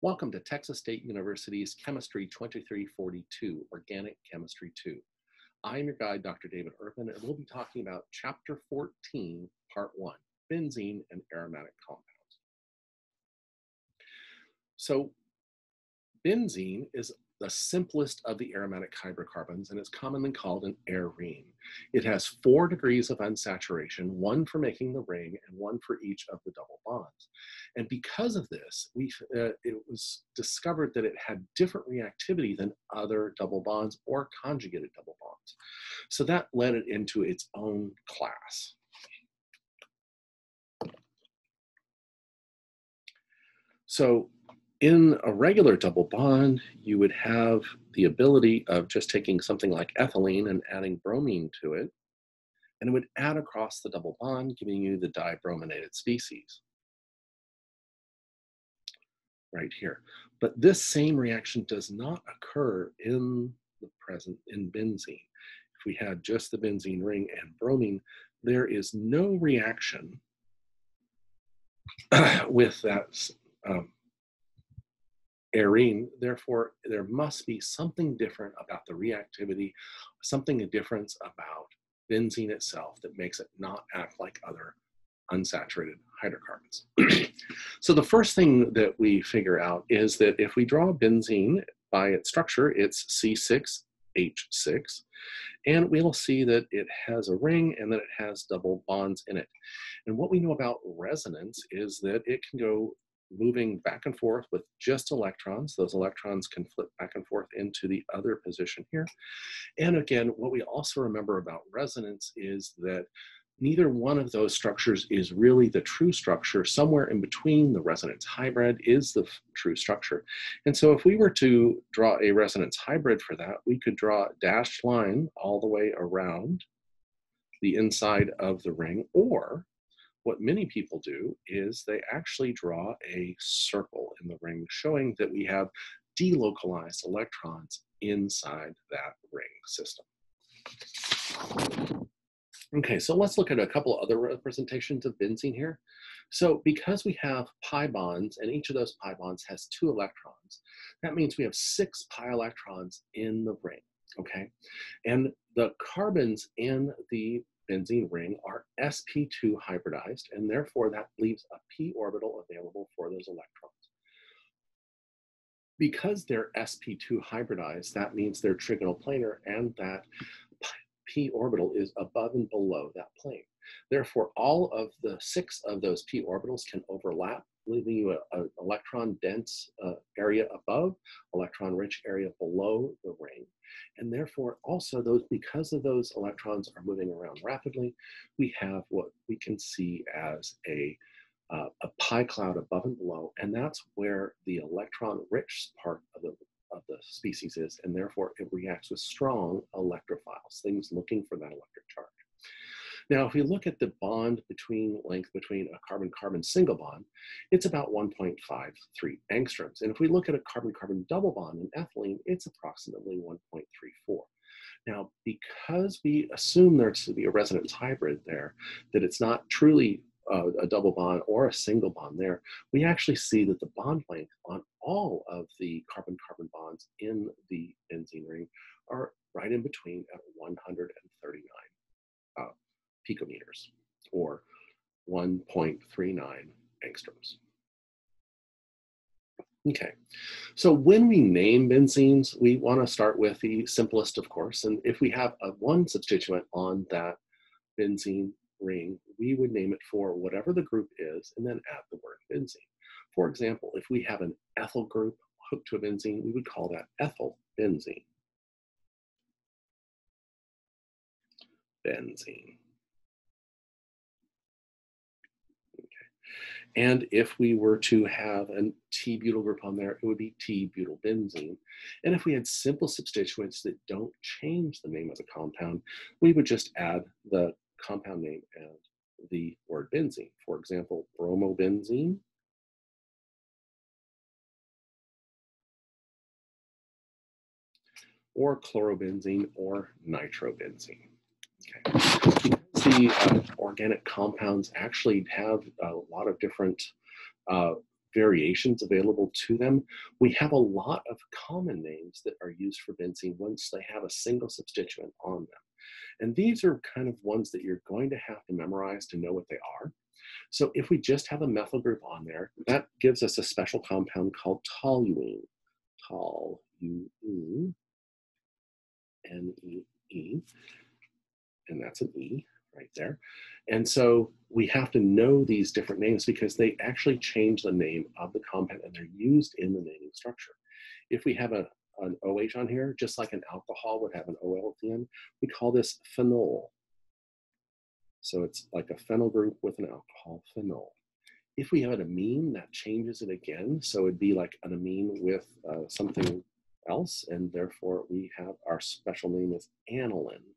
Welcome to Texas State University's Chemistry 2342, Organic Chemistry 2. I'm your guide, Dr. David Urban, and we'll be talking about Chapter 14, Part 1, Benzene and Aromatic Compounds. So, benzene is the simplest of the aromatic hydrocarbons, and it's commonly called an arene. It has 4 degrees of unsaturation, 1 for making the ring and 1 for each of the double bonds. And because of this, it was discovered that it had different reactivity than other double bonds or conjugated double bonds. So that led it into its own class. So in a regular double bond, you would have the ability of just taking something like ethylene and adding bromine to it, and it would add across the double bond, giving you the dibrominated species right here. But this same reaction does not occur in benzene. If we had just the benzene ring and bromine, there is no reaction with that arene. Therefore, there must be something different about the reactivity, something a difference about benzene itself that makes it not act like other unsaturated hydrocarbons. So the first thing that we figure out is that if we draw benzene by its structure, it's C6H6, and we'll see that it has a ring and that it has double bonds in it. And what we know about resonance is that it can go moving back and forth with just electrons. Those electrons can flip back and forth into the other position here. And again, what we also remember about resonance is that neither one of those structures is really the true structure. Somewhere in between the resonance hybrid is the true structure. And so if we were to draw a resonance hybrid for that, we could draw a dashed line all the way around the inside of the ring, or what many people do is they actually draw a circle in the ring, showing that we have delocalized electrons inside that ring system. Okay, so let's look at a couple of other representations of benzene here. So because we have pi bonds, and each of those pi bonds has 2 electrons, that means we have 6 pi electrons in the ring, okay? And the carbons in the benzene ring are sp2 hybridized, and therefore that leaves a p orbital available for those electrons. Because they're sp2 hybridized, that means they're trigonoplanar, and that p orbital is above and below that plane. Therefore, all of the 6 of those p orbitals can overlap, leaving you an electron-dense area above, electron-rich area below the ring. And therefore, also, because of those electrons are moving around rapidly, we have what we can see as a pi cloud above and below, and that's where the electron-rich part of the species is, and therefore it reacts with strong electrophiles, things looking for that electric charge. Now, if we look at the length between a carbon-carbon single bond, it's about 1.53 angstroms. And if we look at a carbon-carbon double bond in ethylene, it's approximately 1.34. Now, because we assume there to be a resonance hybrid there, that it's not truly a double bond or a single bond there, we actually see that the bond length on all of the carbon-carbon bonds in the benzene ring are right in between at 139 picometers, or 1.39 angstroms. Okay, so when we name benzenes, we want to start with the simplest, of course, and if we have one substituent on that benzene ring, we would name it for whatever the group is and then add the word benzene. For example, if we have an ethyl group hooked to a benzene, we would call that ethyl benzene. Benzene. And if we were to have a T-butyl group on there, it would be T-butylbenzene. And if we had simple substituents that don't change the name of the compound, we would just add the compound name and the word benzene. For example, bromobenzene, or chlorobenzene, or nitrobenzene. Okay. The organic compounds actually have a lot of different variations available to them, we have a lot of common names that are used for benzene once they have a single substituent on them. And these are kind of ones that you're going to have to memorize to know what they are. So if we just have a methyl group on there, that gives us a special compound called toluene. Toluene, N-E-E, and that's an E right there. And so we have to know these different names because they actually change the name of the compound and they're used in the naming structure. If we have an OH on here, just like an alcohol would have an OL at the end, we call this phenol. So it's like a phenyl group with an alcohol, phenol. If we have an amine, that changes it again. So it'd be like an amine with something else, and therefore we have our special name is aniline,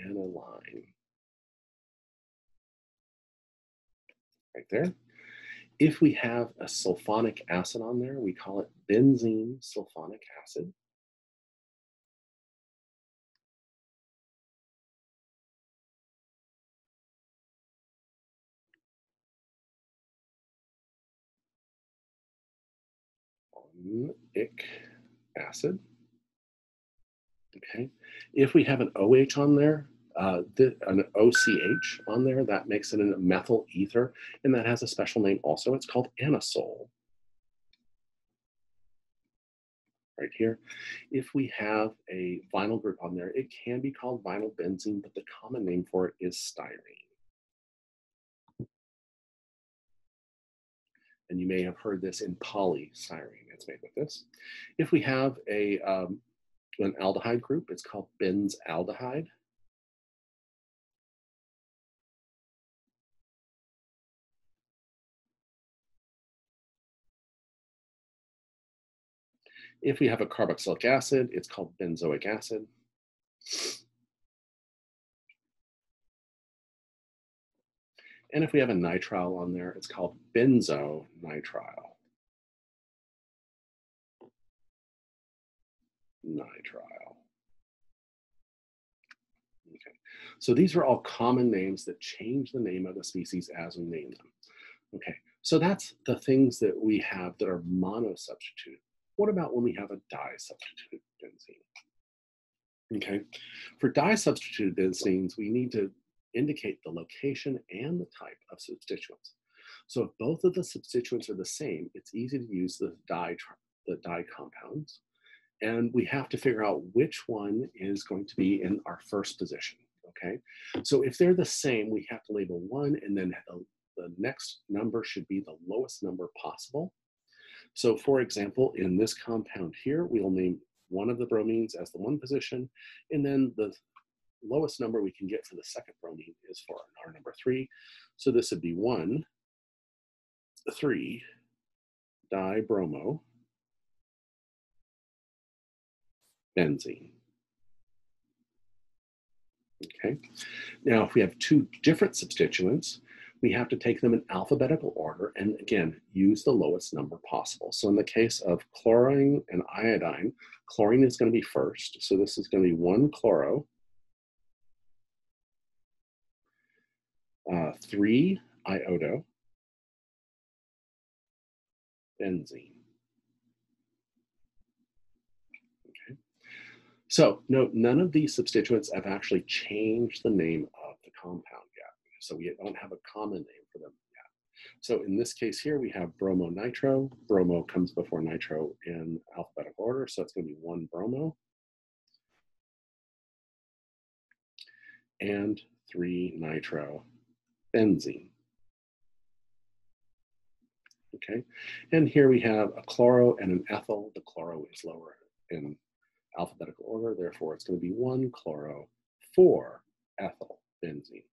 aniline. Right there. If we have a sulfonic acid on there, we call it benzene sulfonic acid. Ic acid. Okay. If we have an OH on there, an OCH on there, that makes it a methyl ether, and that has a special name also. It's called anisole. Right here. If we have a vinyl group on there, it can be called vinyl benzene, but the common name for it is styrene. And you may have heard this in polystyrene. It's made with this. If we have an aldehyde group, it's called benzaldehyde. If we have a carboxylic acid, it's called benzoic acid. And if we have a nitrile on there, it's called benzonitrile. Nitrile. Okay. So these are all common names that change the name of the species as we name them. Okay, so that's the things that we have that are monosubstituted. What about when we have a disubstituted benzene? Okay, for disubstituted benzenes, we need to indicate the location and the type of substituents. So if both of the substituents are the same, it's easy to use the di compounds. And we have to figure out which one is going to be in our first position, okay? So if they're the same, we have to label one, and then the next number should be the lowest number possible. So for example, in this compound here, we'll name one of the bromines as the one position, and then the lowest number we can get for the second bromine is for our number 3. So this would be 1,3-dibromo benzene. Okay. Now, if we have two different substituents, we have to take them in alphabetical order and again, use the lowest number possible. So in the case of chlorine and iodine, chlorine is going to be first. So this is going to be 1-chloro, 3-iodo, benzene. So note, none of these substituents have actually changed the name of the compound yet. So we don't have a common name for them yet. So in this case here, we have bromo-nitro. Bromo comes before nitro in alphabetical order. So it's going to be 1-bromo and 3-nitro benzene. Okay, and here we have a chloro and an ethyl. The chloro is lower in alphabetical order, therefore it's going to be 1-chloro, 4-ethyl benzene.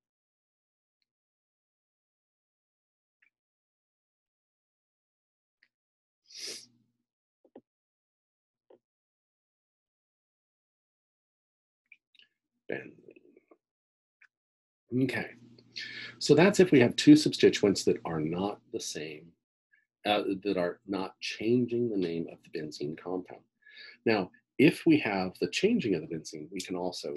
Okay, so that's if we have two substituents that are not the same, that are not changing the name of the benzene compound. Now, if we have the changing of the benzene, we can also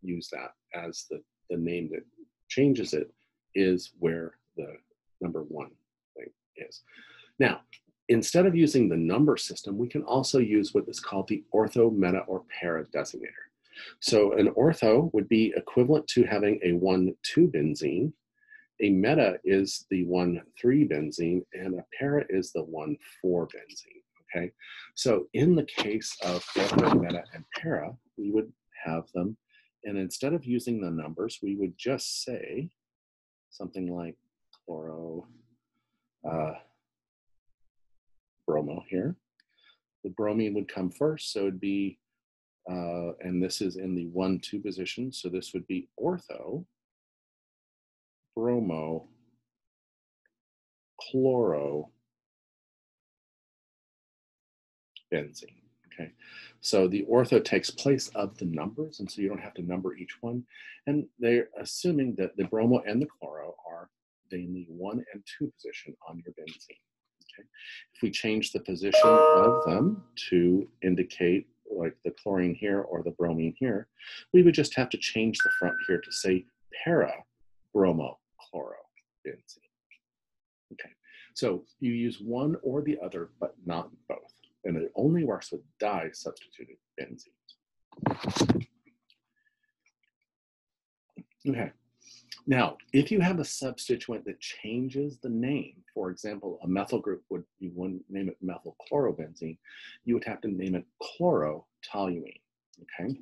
use that as the name that changes it is where the number 1 thing is. Now, instead of using the number system, we can also use what is called the ortho, meta, or para designator. So an ortho would be equivalent to having a 1,2 benzene. A meta is the 1,3 benzene, and a para is the 1,4 benzene, okay? So in the case of ortho, meta, and para, we would have them, and instead of using the numbers, we would just say something like chloro, bromo here. The bromine would come first, so it'd be, and this is in the 1,2 position, so this would be ortho, bromo, chloro, benzene. Okay, so the ortho takes place of the numbers, and so you don't have to number each one. And they're assuming that the bromo and the chloro are in the 1 and 2 position on your benzene. Okay, if we change the position of them to indicate like the chlorine here or the bromine here, we would just have to change the front here to say para bromo chloro benzene. Okay, so you use one or the other, but not both. And it only works with di-substituted benzenes. Okay, now if you have a substituent that changes the name, for example, a methyl group would, you wouldn't name it methylchlorobenzene, you would have to name it chlorotoluene, okay?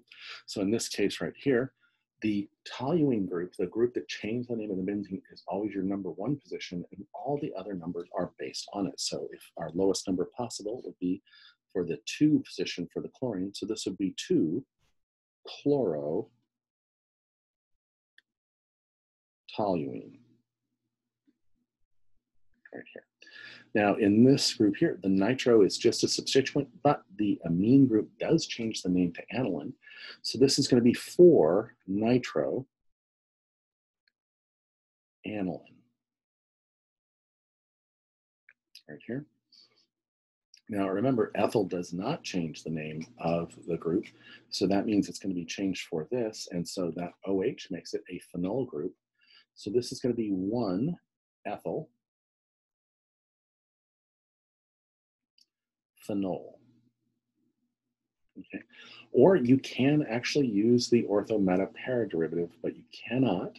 So in this case right here, the toluene group, the group that changed the name of the benzene, is always your number 1 position, and all the other numbers are based on it. So if our lowest number possible would be for the 2 position for the chlorine, so this would be 2 chlorotoluene right here. Now in this group here, the nitro is just a substituent, but the amine group does change the name to aniline. So this is going to be 4 nitro aniline right here. Now remember, ethyl does not change the name of the group, so that means it's going to be changed for this, and so that OH makes it a phenol group. So this is going to be 1 ethyl phenol. Okay, or you can actually use the ortho meta para derivative, but you cannot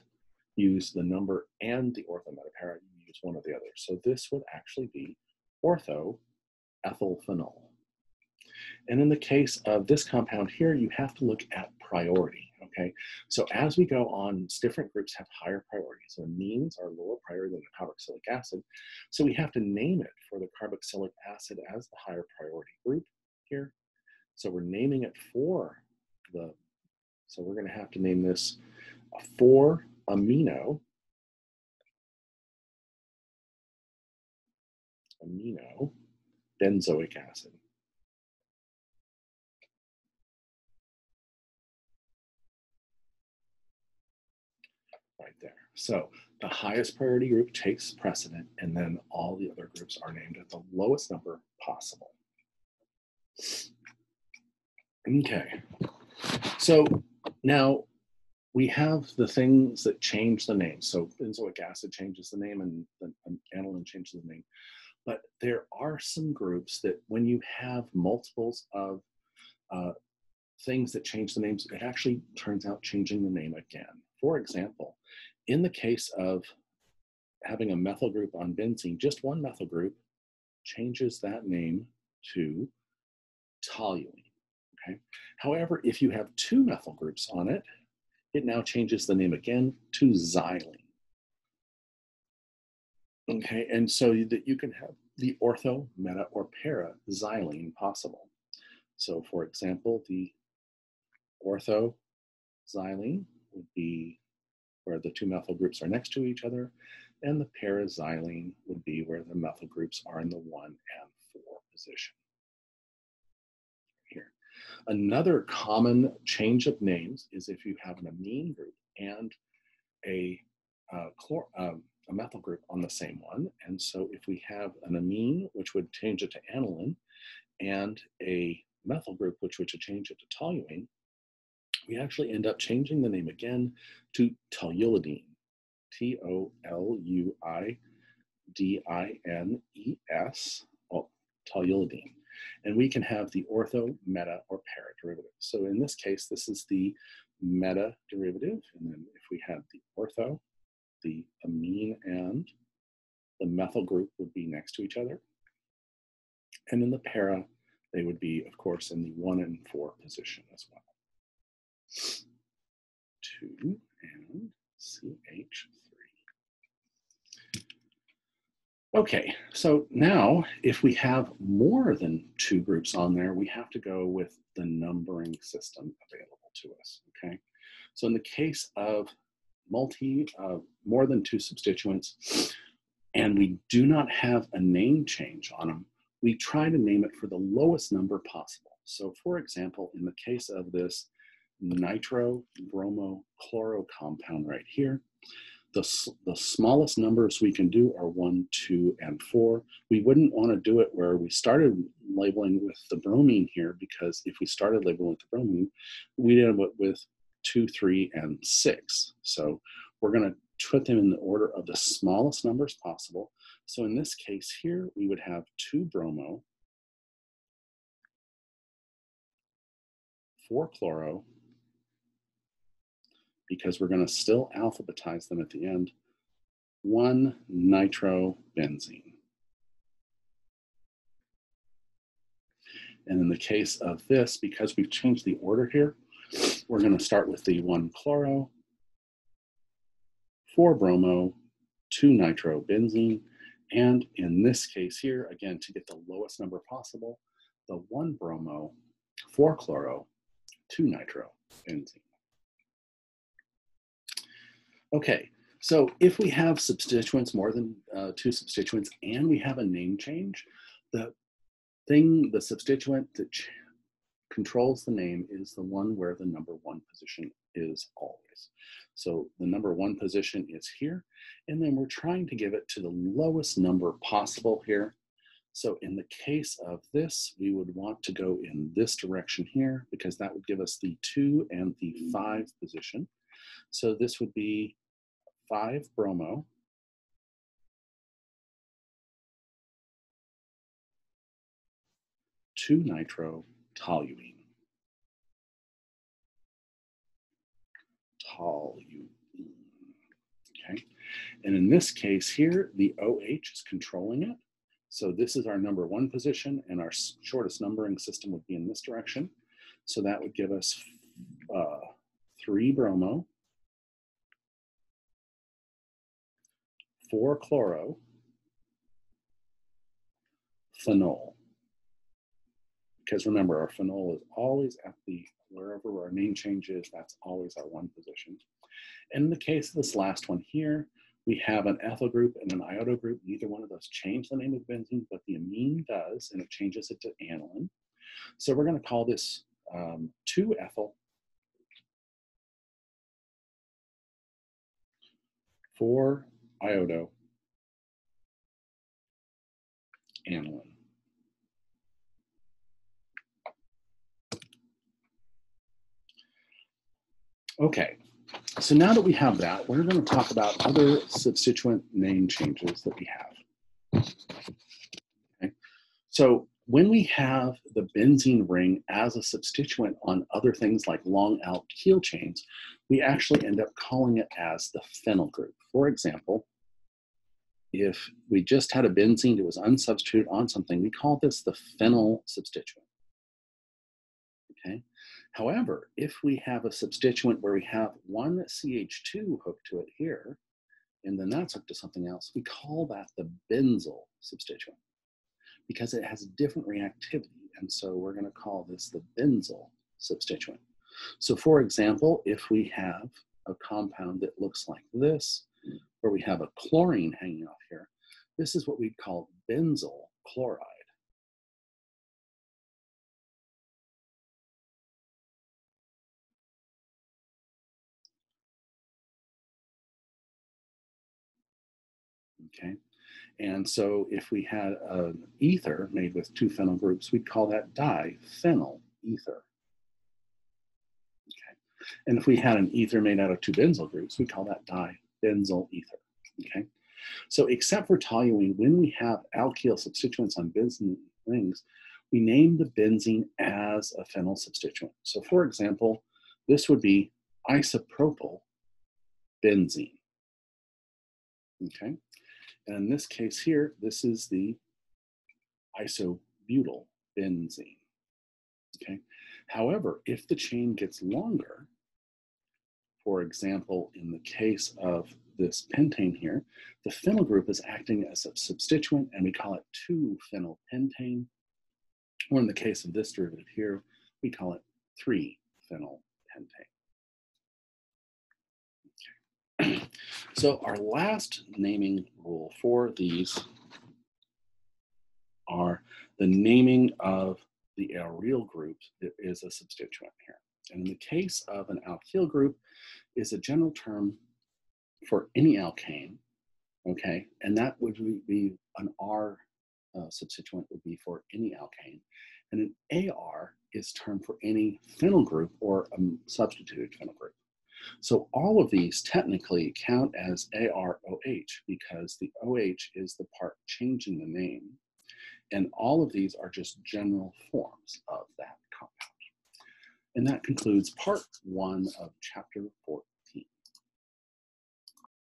use the number and the ortho meta para. You use one or the other. So this would actually be ortho ethyl phenol. And in the case of this compound here, you have to look at priority, okay? So as we go on, different groups have higher priority. So amines are lower priority than the carboxylic acid. So we have to name it for the carboxylic acid as the higher priority group here. So we're naming it for the, so we're gonna have to name this 4-amino benzoic acid. Right there. So the highest priority group takes precedent, and then all the other groups are named at the lowest number possible. Okay, so now we have the things that change the name. So benzoic acid changes the name, and aniline changes the name. But there are some groups that when you have multiples of things that change the names, it actually turns out changing the name again. For example, in the case of having a methyl group on benzene, just one methyl group changes that name to toluene, okay? However, if you have 2 methyl groups on it, it now changes the name again to xylene. Okay, and so that you can have the ortho, meta, or para xylene possible. So for example, the ortho xylene would be where the 2 methyl groups are next to each other, and the para-xylene would be where the methyl groups are in the 1 and 4 position. Here. Another common change of names is if you have an amine group and a methyl group on the same one. And so if we have an amine, which would change it to aniline, and a methyl group, which would change it to toluene, we actually end up changing the name again to toluidine, Toluidine, ES, toluidine. And we can have the ortho, meta, or para derivative. So in this case, this is the meta derivative. And then if we had the ortho, the amine and the methyl group would be next to each other. And in the para, they would be, of course, in the 1 and 4 position as well. 2 and CH3. Okay, so now if we have more than 2 groups on there, we have to go with the numbering system available to us, okay? So in the case of more than 2 substituents, and we do not have a name change on them, we try to name it for the lowest number possible. So for example, in the case of this nitro-bromo-chloro compound right here, the smallest numbers we can do are 1, 2, and 4. We wouldn't want to do it where we started labeling with the bromine here, because if we started labeling with the bromine, we'd end up with 2, 3, and 6. So we're going to put them in the order of the smallest numbers possible. So in this case here, we would have 2 bromo, 4 chloro, because we're going to still alphabetize them at the end, 1 nitrobenzene. And in the case of this, because we've changed the order here, we're going to start with the 1 chloro, 4 bromo, 2 nitrobenzene, and in this case here, again, to get the lowest number possible, the 1 bromo, 4 chloro, 2 nitrobenzene. Okay, so if we have substituents, more than 2 substituents, and we have a name change, the substituent that controls the name is the one where the number 1 position is always. So the number 1 position is here, and then we're trying to give it to the lowest number possible here. So in the case of this, we would want to go in this direction here, because that would give us the 2 and the 5 position. So this would be 5 bromo, 2 nitro toluene. Okay, and in this case here, the OH is controlling it. So this is our number 1 position, and our shortest numbering system would be in this direction. So that would give us 3 bromo, 4 chloro, phenol. Because remember, our phenol is always at the, wherever our name change is, that's always our 1 position. And in the case of this last one here, we have an ethyl group and an iodo group. Neither one of those change the name of the benzene, but the amine does, and it changes it to aniline. So we're going to call this 2-ethyl, 4-iodo, aniline. Okay, so now that we have that, we're going to talk about other substituent name changes that we have. Okay. So when we have the benzene ring as a substituent on other things like long alkyl chains, we actually end up calling it as the phenyl group. For example, if we just had a benzene that was unsubstituted on something, we call this the phenyl substituent. Okay. However, if we have a substituent where we have 1 CH2 hooked to it here, and then that's hooked to something else, we call that the benzyl substituent, because it has different reactivity. And so we're going to call this the benzyl substituent. So for example, if we have a compound that looks like this, where we have a chlorine hanging off here, this is what we'd call benzyl chloride. Okay, and so if we had an ether made with 2 phenyl groups, we'd call that diphenyl ether. Okay, and if we had an ether made out of 2 benzyl groups, we call that dibenzyl ether. Okay, So except for toluene, when we have alkyl substituents on benzene rings, we name the benzene as a phenyl substituent. So for example, this would be isopropyl benzene. Okay, and in this case here, this is the isobutyl benzene. Okay, however, if the chain gets longer, for example, in the case of this pentane here, the phenyl group is acting as a substituent and we call it 2-phenylpentane. Or in the case of this derivative here, we call it 3-phenylpentane. Okay. So our last naming rule for these are the naming of the allyl group that is a substituent here. And in the case of an alkyl group, is a general term for any alkane, okay? And that would be an R substituent would be for any alkane. And an AR is term for any phenyl group or a substituted phenyl group. So all of these technically count as AROH because the OH is the part changing the name. And all of these are just general forms of that compound. And that concludes part 1 of chapter 14.